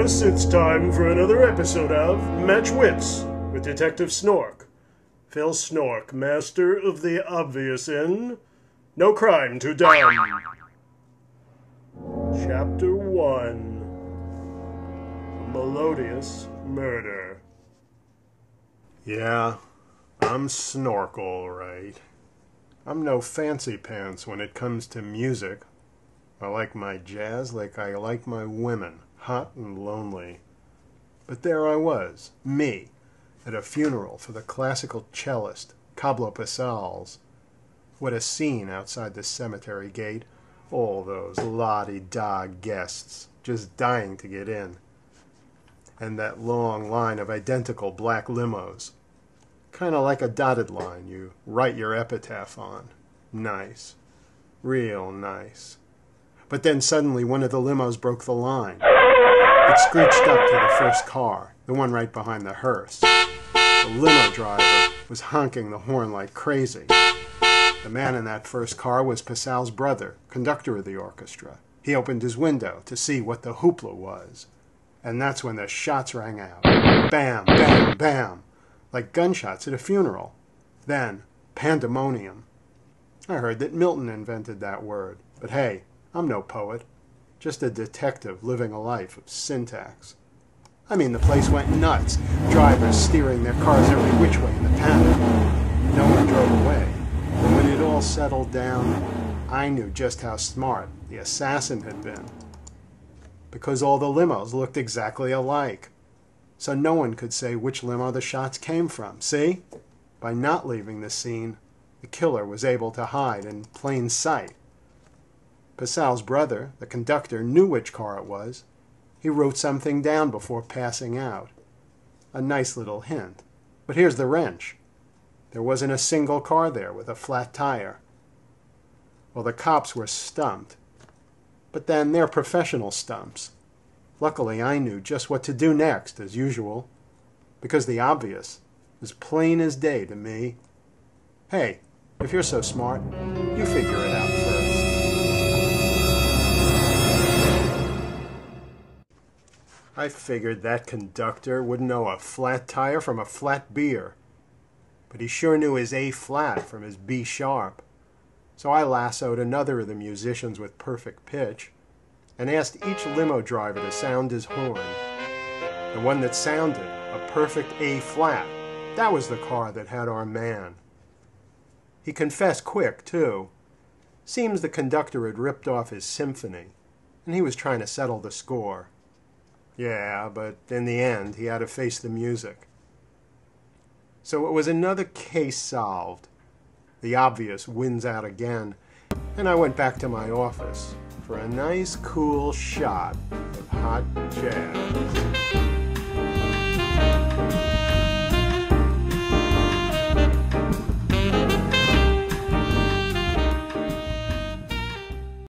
course, it's time for another episode of Match Wits with Detective Snork. Phil Snork, master of the obvious in No Crime Too Dumb. Chapter 1. A Melodious Murder. Yeah, I'm Snork, all right. I'm no fancy pants when it comes to music. I like my jazz like I like my women, hot and lonely. But there I was, me, at a funeral for the classical cellist, Pablo Casals. What a scene outside the cemetery gate. All those la-di-da guests, just dying to get in. And that long line of identical black limos. Kind of like a dotted line you write your epitaph on. Nice. Real nice. But then suddenly one of the limos broke the line. It screeched up to the first car, the one right behind the hearse. The limo driver was honking the horn like crazy. The man in that first car was Pasal's brother, conductor of the orchestra. He opened his window to see what the hoopla was. And that's when the shots rang out. Bam, bam, bam. Like gunshots at a funeral. Then, pandemonium. I heard that Milton invented that word. But hey, I'm no poet. Just a detective living a life of syntax. I mean, the place went nuts. Drivers steering their cars every which way in the panic. No one drove away. But when it all settled down, I knew just how smart the assassin had been. Because all the limos looked exactly alike. So no one could say which limo the shots came from. See? By not leaving the scene, the killer was able to hide in plain sight. Pasal's brother, the conductor, knew which car it was. He wrote something down before passing out. A nice little hint. But here's the wrench. There wasn't a single car there with a flat tire. Well, the cops were stumped. But then they're professional stumps. Luckily, I knew just what to do next, as usual. Because the obvious was plain as day to me. Hey, if you're so smart, you figure it out first. I figured that conductor wouldn't know a flat tire from a flat beer. But he sure knew his A flat from his B sharp. So I lassoed another of the musicians with perfect pitch and asked each limo driver to sound his horn. The one that sounded, a perfect A flat, that was the car that had our man. He confessed quick, too. Seems the conductor had ripped off his symphony, and he was trying to settle the score. Yeah, but in the end, he had to face the music. So it was another case solved. The obvious wins out again, and I went back to my office for a nice, cool shot of hot jazz.